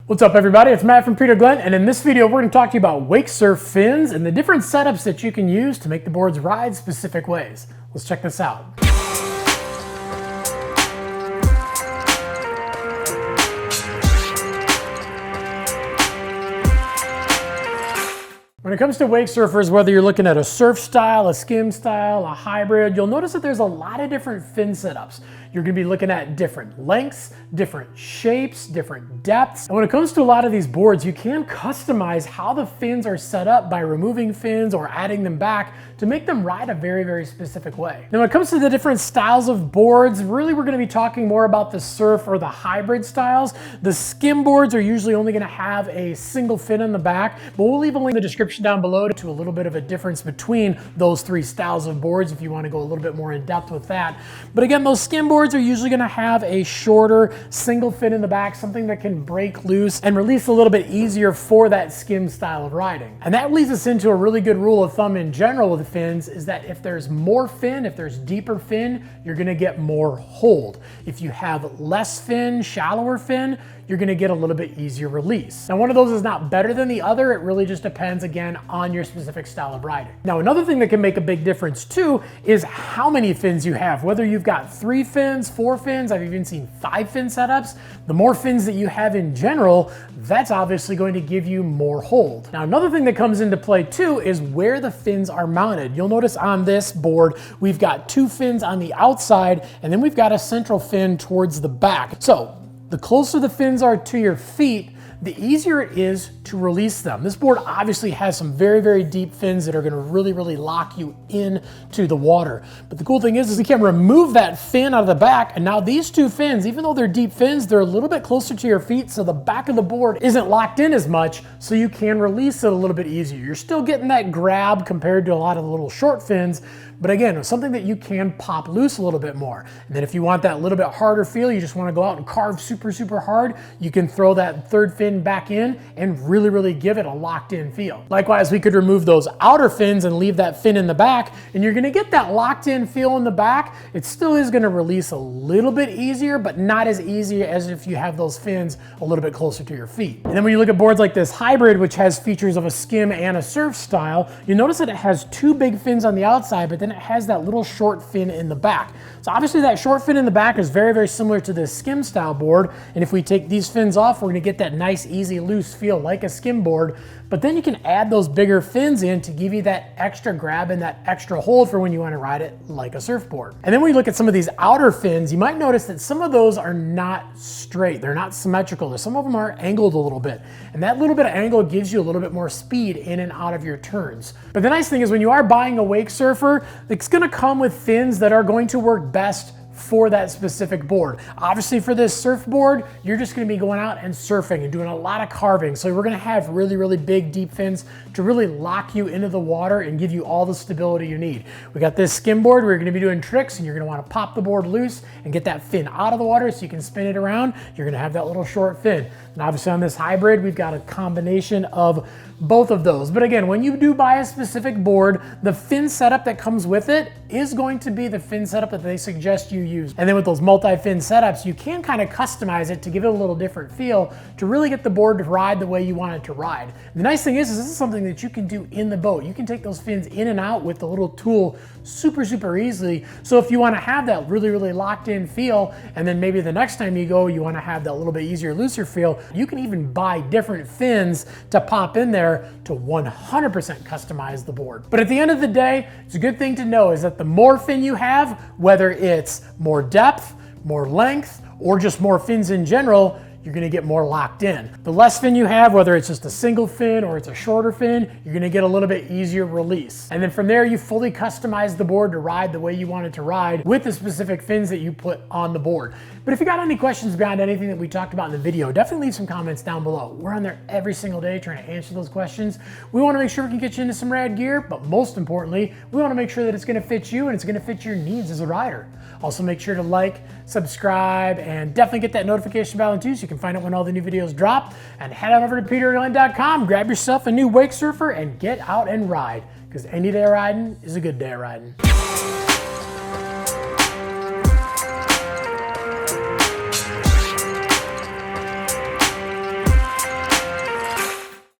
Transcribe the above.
What's up everybody, it's Matt from Peter Glenn, and in this video we're going to talk to you about Wakesurf fins and the different setups that you can use to make the boards ride specific ways. Let's check this out. When it comes to wake surfers, whether you're looking at a surf style, a skim style, a hybrid, you'll notice that there's a lot of different fin setups. You're going to be looking at different lengths, different shapes, different depths. And when it comes to a lot of these boards, you can customize how the fins are set up by removing fins or adding them back to make them ride a very, very specific way. Now, when it comes to the different styles of boards, really we're going to be talking more about the surf or the hybrid styles. The skim boards are usually only going to have a single fin in the back, but we'll leave a link in the description down below to a little bit of a difference between those three styles of boards if you want to go a little bit more in depth with that. But again, those skim boards are usually going to have a shorter single fin in the back, something that can break loose and release a little bit easier for that skim style of riding. And that leads us into a really good rule of thumb in general with fins, is that if there's more fin, if there's deeper fin, you're going to get more hold. If you have less fin, shallower fin, you're going to get a little bit easier release. Now, one of those is not better than the other. It really just depends, again, on your specific style of riding. Now, another thing that can make a big difference too is how many fins you have. Whether you've got 3 fins, 4 fins, I've even seen 5 fin setups. The more fins that you have in general, that's obviously going to give you more hold. Now, another thing that comes into play too is where the fins are mounted. You'll notice on this board, we've got 2 fins on the outside, and then we've got a central fin towards the back. So the closer the fins are to your feet, the easier it is to release them. This board obviously has some very, very deep fins that are gonna really, really lock you into the water. But the cool thing is we can remove that fin out of the back, and now these 2 fins, even though they're deep fins, they're a little bit closer to your feet, so the back of the board isn't locked in as much, so you can release it a little bit easier. You're still getting that grab compared to a lot of the little short fins, but again, it's something that you can pop loose a little bit more. And then if you want that little bit harder feel, you just wanna go out and carve super, super hard, you can throw that third fin back in and really, really give it a locked in feel. Likewise, we could remove those outer fins and leave that fin in the back, and you're gonna get that locked in feel in the back. It still is gonna release a little bit easier, but not as easy as if you have those fins a little bit closer to your feet. And then when you look at boards like this hybrid, which has features of a skim and a surf style, you notice that it has 2 big fins on the outside, but then it has that little short fin in the back. So obviously that short fin in the back is very, very similar to this skim style board. And if we take these fins off, we're gonna get that nice, easy, loose feel like a skim board. But then you can add those bigger fins in to give you that extra grab and that extra hold for when you wanna ride it like a surfboard. And then when you look at some of these outer fins, you might notice that some of those are not straight. They're not symmetrical. Some of them are angled a little bit. And that little bit of angle gives you a little bit more speed in and out of your turns. But the nice thing is when you are buying a wake surfer, it's gonna come with fins that are going to work best for that specific board. Obviously for this surfboard, you're just gonna be going out and surfing and doing a lot of carving. So we're gonna have really, really big deep fins to really lock you into the water and give you all the stability you need. We got this skim board where you're gonna be doing tricks and you're gonna wanna pop the board loose and get that fin out of the water so you can spin it around. You're gonna have that little short fin. And obviously on this hybrid, we've got a combination of both of those. But again, when you do buy a specific board, the fin setup that comes with it is going to be the fin setup that they suggest you use. And then with those multi-fin setups, you can kind of customize it to give it a little different feel to really get the board to ride the way you want it to ride. And the nice thing is this is something that you can do in the boat. You can take those fins in and out with the little tool super, super easily. So if you want to have that really, really locked in feel, and then maybe the next time you go, you want to have that little bit easier, looser feel, you can even buy different fins to pop in there to 100% customize the board. But at the end of the day, it's a good thing to know is that the more fin you have, whether it's more depth, more length, or just more fins in general, you're gonna get more locked in. The less fin you have, whether it's just a single fin or it's a shorter fin, you're gonna get a little bit easier release. And then from there, you fully customize the board to ride the way you want it to ride with the specific fins that you put on the board. But if you got any questions beyond anything that we talked about in the video, definitely leave some comments down below. We're on there every single day trying to answer those questions. We wanna make sure we can get you into some rad gear, but most importantly, we wanna make sure that it's gonna fit you and it's gonna fit your needs as a rider. Also make sure to like, subscribe, and definitely get that notification bell on too so you can find out when all the new videos drop. And head on over to peterglenn.com, grab yourself a new wake surfer and get out and ride, because any day riding is a good day riding.